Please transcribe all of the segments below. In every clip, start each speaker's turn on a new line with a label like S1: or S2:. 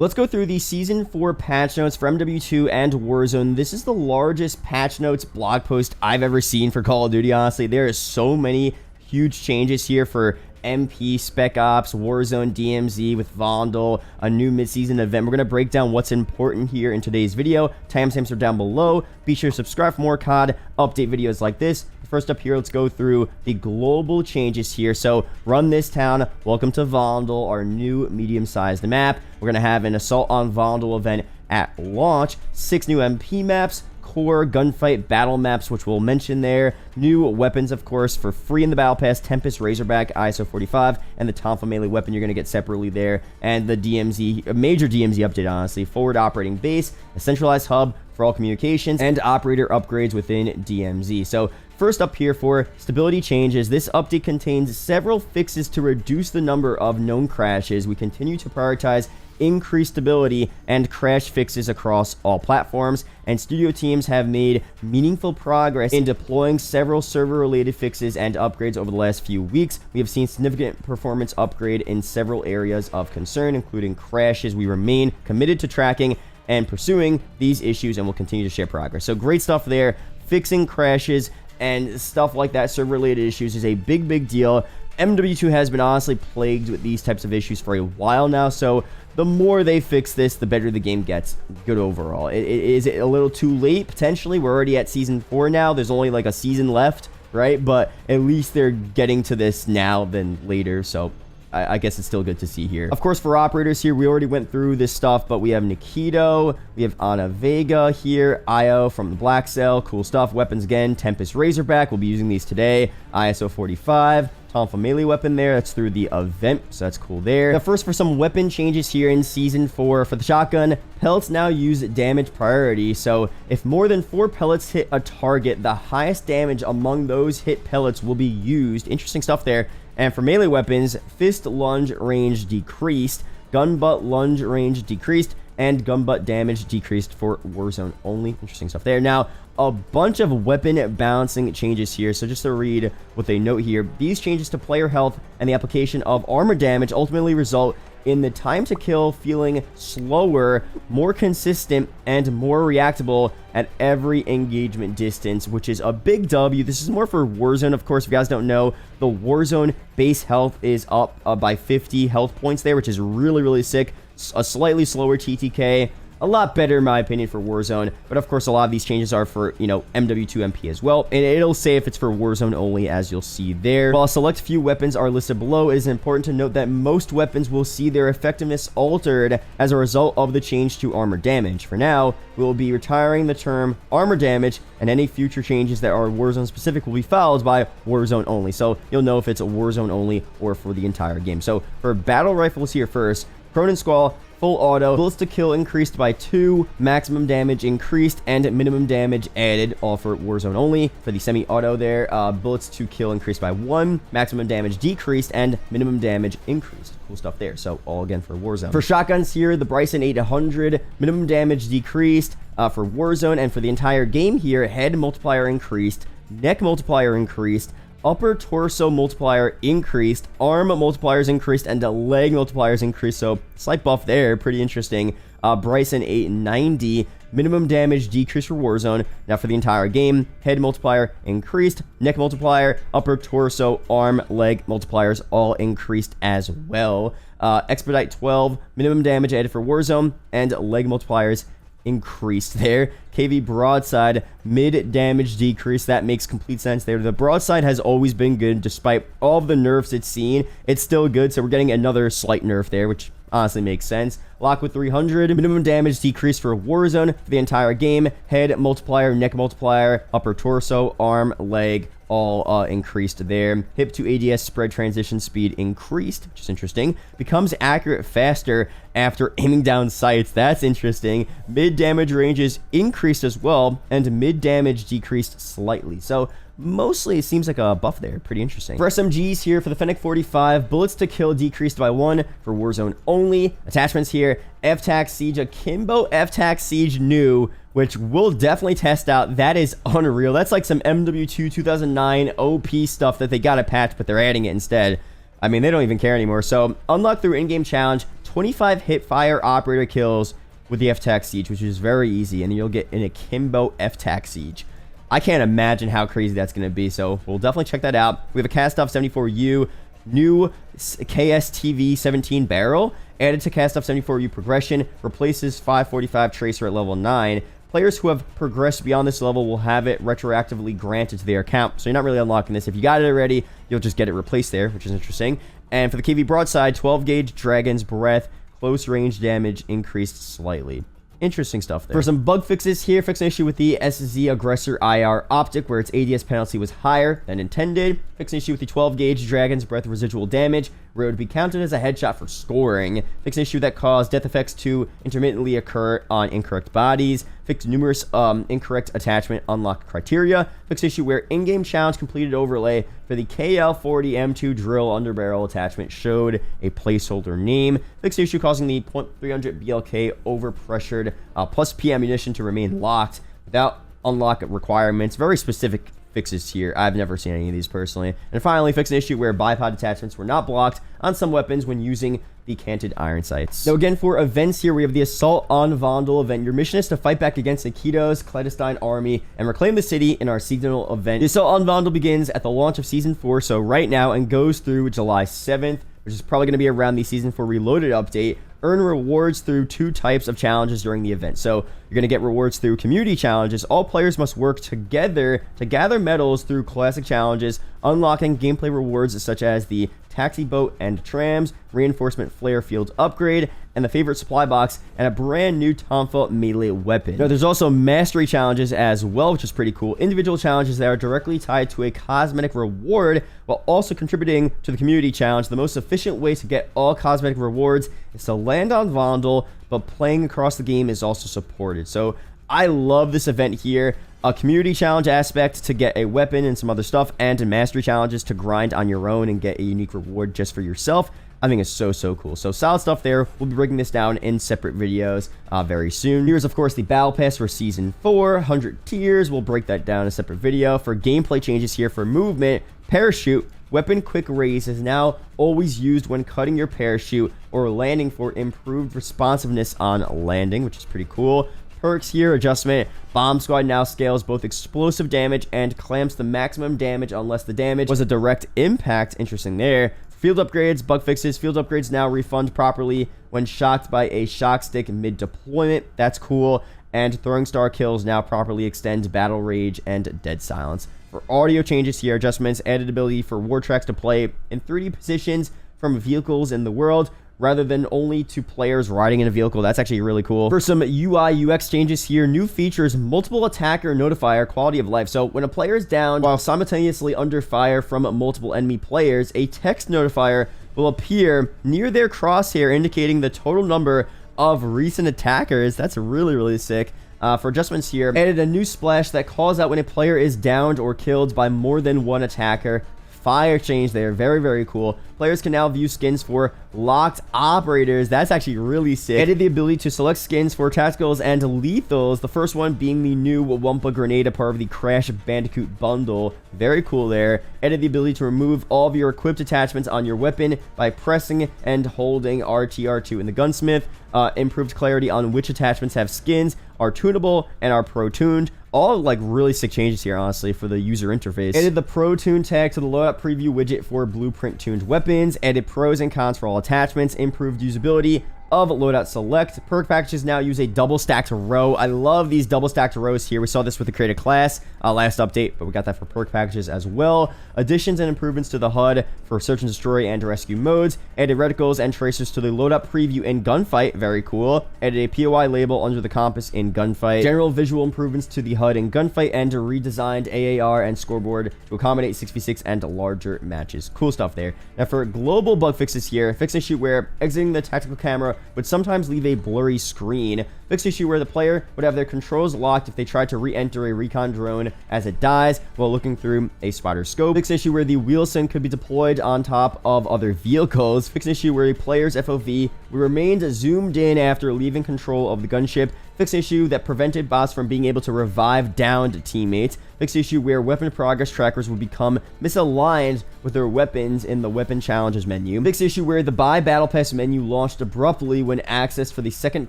S1: Let's go through the Season 4 patch notes for MW2 and Warzone. This is the largest patch notes blog post I've ever seen for Call of Duty, honestly. There are so many huge changes here for MP, Spec Ops, Warzone, DMZ with Vondel, a new mid-season event. We're going to break down what's important here in today's video. Timestamps are down below. Be sure to subscribe for more COD update videos like this. First up here, let's go through the global changes here. So, run this town. Welcome to Vondel, our new medium-sized map. We're going to have an Assault on Vondel event at launch. 6 new MP maps, core, gunfight, battle maps, which we'll mention there. New weapons, of course, for free in the Battle Pass. Tempest, Razorback, ISO 45, and the Tonfa melee weapon you're going to get separately there. And the DMZ, a major DMZ update, honestly. Forward operating base, a centralized hub for all communications, and operator upgrades within DMZ. So, first up here for stability changes, this update contains several fixes to reduce the number of known crashes. We continue to prioritize increased stability and crash fixes across all platforms, and studio teams have made meaningful progress in deploying several server-related fixes and upgrades over the last few weeks. We have seen significant performance upgrade in several areas of concern, including crashes. We remain committed to tracking and pursuing these issues and will continue to share progress. So great stuff there. Fixing crashes and stuff like that, server-related issues, is a big deal. MW2 has been honestly plagued with these types of issues for a while now, so the more they fix this, the better the game gets. Good overall. Is it a little too late? Potentially. We're already at Season 4 now. There's only like a season left, right? But at least they're getting to this now than later, so I guess it's still good to see here. Of course, for operators here, we already went through this stuff, but we have Nikito, we have Ana Vega here, Io from the Black Cell, cool stuff. Weapons again, Tempest, Razorback, we'll be using these today. ISO 45, Tonfa melee weapon there, that's through the event, so that's cool there. Now first, for some weapon changes here in Season 4, for the shotgun, pellets now use damage priority, so if more than 4 pellets hit a target, the highest damage among those hit pellets will be used. Interesting stuff there. And for melee weapons, fist lunge range decreased, gun butt lunge range decreased, and gun butt damage decreased for Warzone only. Interesting stuff there. Now, a bunch of weapon balancing changes here. So just to read what they note here, these changes to player health and the application of armor damage ultimately result in the time to kill feeling slower, more consistent, and more reactable at every engagement distance, which is a big W. This is more for Warzone, of course. If you guys don't know, the Warzone base health is up by 50 health points there, which is really sick. A slightly slower TTK. A lot better, in my opinion, for Warzone. But, of course, a lot of these changes are for, MW2 MP as well. And it'll say if it's for Warzone only, as you'll see there. While a select few weapons are listed below, it is important to note that most weapons will see their effectiveness altered as a result of the change to armor damage. For now, we will be retiring the term armor damage, and any future changes that are Warzone specific will be followed by Warzone only. So, you'll know if it's a Warzone only or for the entire game. So, for battle rifles here first, Cronin Squall, full auto, bullets to kill increased by 2, maximum damage increased, and minimum damage added, all for Warzone only. For the semi-auto there, bullets to kill increased by 1, maximum damage decreased, and minimum damage increased. Cool stuff there. So all again for Warzone. For shotguns here, the Bryson 800, minimum damage decreased for Warzone, and for the entire game here, head multiplier increased, neck multiplier increased, upper torso multiplier increased, arm multipliers increased, and the leg multipliers increased. So slight buff there, pretty interesting. Bryson 890, minimum damage decreased for Warzone. Now for the entire game, head multiplier increased, neck multiplier, upper torso, arm, leg multipliers all increased as well. Expedite 12, minimum damage added for Warzone, and leg multipliers increased there. KV broadside, mid damage decrease. That makes complete sense there. The broadside has always been good despite all of the nerfs it's seen. It's still good, so we're getting another slight nerf there, which honestly makes sense. Lockwood 300, minimum damage decreased for Warzone for the entire game. Head multiplier, neck multiplier, upper torso, arm, leg, all increased there. Hip to ADS spread transition speed increased, which is interesting. Becomes accurate faster after aiming down sights. That's interesting. Mid damage ranges increased as well, and mid damage decreased slightly. So mostly it seems like a buff there. Pretty interesting. For SMGs here, for the Fennec 45, bullets to kill decreased by 1 for Warzone only. Attachments here, FTAC-Seige Akimbo, FTAC-Seige new, which we'll definitely test out. That is unreal. That's like some MW2 2009 OP stuff that they got a patch, but they're adding it instead. I mean, they don't even care anymore. So, unlock through in-game challenge, 25 hit fire operator kills with the FTAC-Seige, which is very easy, and you'll get an Akimbo FTAC-Seige. I can't imagine how crazy that's going to be, so we'll definitely check that out. We have a cast-off 74U, new KSTV 17 barrel, added to cast-off 74U progression, replaces 545 tracer at level 9. Players who have progressed beyond this level will have it retroactively granted to their account, so you're not really unlocking this. If you got it already, you'll just get it replaced there, which is interesting. And for the KV broadside, 12-gauge Dragon's Breath, close range damage increased slightly. Interesting stuff there. For some bug fixes here, fix an issue with the SZ Aggressor IR optic where its ADS penalty was higher than intended. Fix an issue with the 12-gauge Dragon's Breath residual damage where it would be counted as a headshot for scoring. Fix an issue that caused death effects to intermittently occur on incorrect bodies. Fix numerous incorrect attachment unlock criteria. Fix issue where in-game challenge completed overlay for the KL40 M2 drill underbarrel attachment showed a placeholder name. Fix issue causing the .300 BLK overpressured plus P ammunition to remain locked without unlock requirements. Very specific fixes here. I've never seen any of these personally. And finally, fix an issue where bipod attachments were not blocked on some weapons when using the canted iron sights. So again, for events here, we have the Assault on Vondel event. Your mission is to fight back against Nikito's clandestine army and reclaim the city in our seasonal event. The Assault on Vondel begins at the launch of Season 4, so right now, and goes through July 7th, which is probably going to be around the Season 4 Reloaded update. Earn rewards through 2 types of challenges during the event. So you're going to get rewards through community challenges. All players must work together to gather medals through classic challenges, unlocking gameplay rewards such as the taxi boat and trams, reinforcement flare field upgrade, and the favorite supply box, and a brand new Tonfa melee weapon. Now, there's also mastery challenges as well, which is pretty cool. Individual challenges that are directly tied to a cosmetic reward while also contributing to the community challenge. The most efficient way to get all cosmetic rewards is to land on Vondel, but playing across the game is also supported. So I love this event here. A community challenge aspect to get a weapon and some other stuff, and mastery challenges to grind on your own and get a unique reward just for yourself. I think it's so cool. So solid stuff there. We'll be breaking this down in separate videos very soon. Here's, of course, the Battle Pass for Season 4, 100 tiers. We'll break that down in a separate video. For gameplay changes here, for movement, parachute, weapon quick raise is now always used when cutting your parachute or landing for improved responsiveness on landing, which is pretty cool. Perks here, adjustment. Bomb Squad now scales both explosive damage and clamps the maximum damage unless the damage was a direct impact. Interesting there. Field upgrades, bug fixes. Field upgrades now refund properly when shocked by a shock stick mid-deployment. That's cool. And throwing star kills now properly extend battle rage and dead silence. For audio changes here, adjustments, added ability for war tracks to play in 3D positions from vehicles in the world, rather than only to players riding in a vehicle. That's actually really cool. For some UI UX changes here, new features, multiple attacker notifier, quality of life. So when a player is down while simultaneously under fire from multiple enemy players, a text notifier will appear near their crosshair indicating the total number of recent attackers. That's really sick. For adjustments here, added a new splash that calls out when a player is downed or killed by more than one attacker. Fire change there, very cool. Players can now view skins for locked operators. That's actually really sick. Added the ability to select skins for tacticals and lethals, the first one being the new Wumpa Grenade, a part of the Crash Bandicoot bundle. Very cool there. Added the ability to remove all of your equipped attachments on your weapon by pressing and holding RTR2 in the gunsmith. Improved clarity on which attachments have skins, are tunable, and are pro-tuned. All like really sick changes here, honestly, for the user interface. Added the Pro Tune tag to the loadout preview widget for blueprint tuned weapons. Added pros and cons for all attachments. Improved usability of loadout select. Perk packages now use a double stacked row. I love these double stacked rows here. We saw this with the created class last update, but we got that for perk packages as well. Additions and improvements to the HUD for search and destroy and rescue modes. Added reticles and tracers to the loadout preview in gunfight. Very cool. Added a POI label under the compass in gunfight. General visual improvements to the HUD in gunfight, and redesigned AAR and scoreboard to accommodate 6v6 and larger matches. Cool stuff there. Now for global bug fixes here, fix issue where exiting the tactical camera would sometimes leave a blurry screen. Fix issue where the player would have their controls locked if they tried to re-enter a recon drone as it dies while looking through a spotter scope. Fix issue where the wheelson could be deployed on top of other vehicles. Fix issue where a player's FOV remained zoomed in after leaving control of the gunship. Fix issue that prevented bots from being able to revive downed teammates. Fix issue where weapon progress trackers would become misaligned with their weapons in the weapon challenges menu. Fix issue where the buy battle pass menu launched abruptly automatically when accessed for the second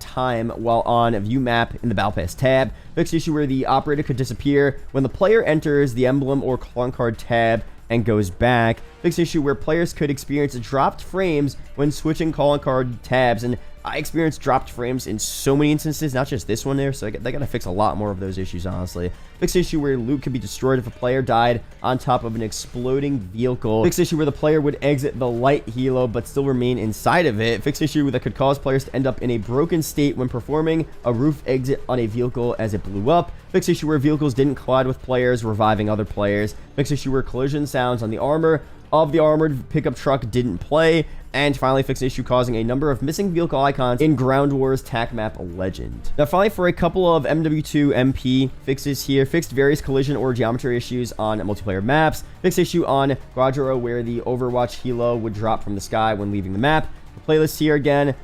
S1: time while on View Map in the Battle Pass tab. Fixed issue where the operator could disappear when the player enters the emblem or calling card tab and goes back. Fixed issue where players could experience dropped frames when switching calling card tabs, and I experienced dropped frames in so many instances, not just this one there, so they gotta fix a lot more of those issues, honestly. Fixed issue where loot could be destroyed if a player died on top of an exploding vehicle. Fixed issue where the player would exit the light helo but still remain inside of it. Fixed issue that could cause players to end up in a broken state when performing a roof exit on a vehicle as it blew up. Fixed issue where vehicles didn't collide with players, reviving other players. Fixed issue where collision sounds on the armor of the armored pickup truck didn't play. And finally, fixed an issue causing a number of missing vehicle icons in Ground Wars TAC Map Legend. Now, finally, for a couple of MW2 MP fixes here, fixed various collision or geometry issues on multiplayer maps, fixed issue on Guajiro where the Overwatch helo would drop from the sky when leaving the map. The playlists here again,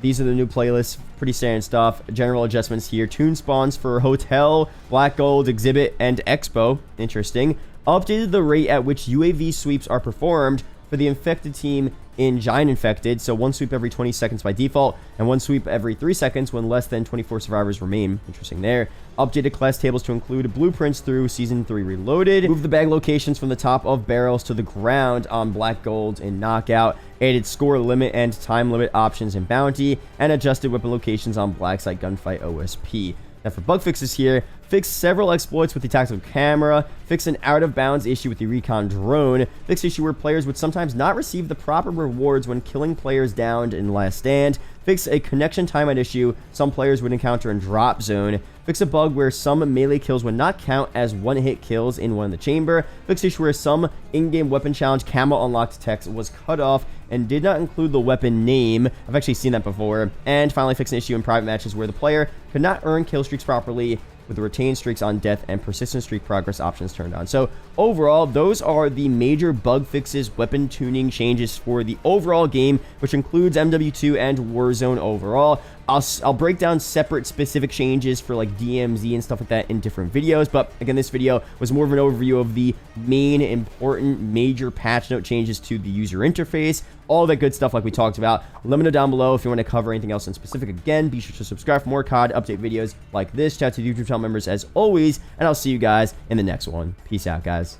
S1: these are the new playlists, pretty standard stuff. General adjustments here, tune spawns for Hotel, Black Gold, Exhibit, and Expo, interesting. Updated the rate at which UAV sweeps are performed for the infected team in Giant Infected, so one sweep every 20 seconds by default, and one sweep every 3 seconds when less than 24 survivors remain. Interesting there. Updated class tables to include blueprints through Season 3 Reloaded. Moved the bag locations from the top of barrels to the ground on Black Gold and Knockout. Added score limit and time limit options in Bounty, and adjusted weapon locations on Black Site Gunfight OSP. Now for bug fixes here, fixed several exploits with the tactical camera, fixed an out-of-bounds issue with the recon drone, fixed issue where players would sometimes not receive the proper rewards when killing players downed in Last Stand, fixed a connection timeout issue some players would encounter in Drop Zone, fixed a bug where some melee kills would not count as one-hit kills in One in the Chamber, fixed issue where some in-game weapon challenge camo unlocked text was cut off and did not include the weapon name. I've actually seen that before. And finally, fixed an issue in private matches where the player could not earn kill streaks properly with the retained streaks on death and persistent streak progress options turned on. So overall, those are the major bug fixes, weapon tuning changes for the overall game, which includes MW2 and Warzone overall. I'll break down separate specific changes for like DMZ and stuff like that in different videos, but again, this video was more of an overview of the main important major patch note changes to the user interface, all that good stuff like we talked about. Let me know down below if you want to cover anything else in specific. Again, be sure to subscribe for more COD update videos like this. Shout out to YouTube channel members as always, and I'll see you guys in the next one. Peace out, guys.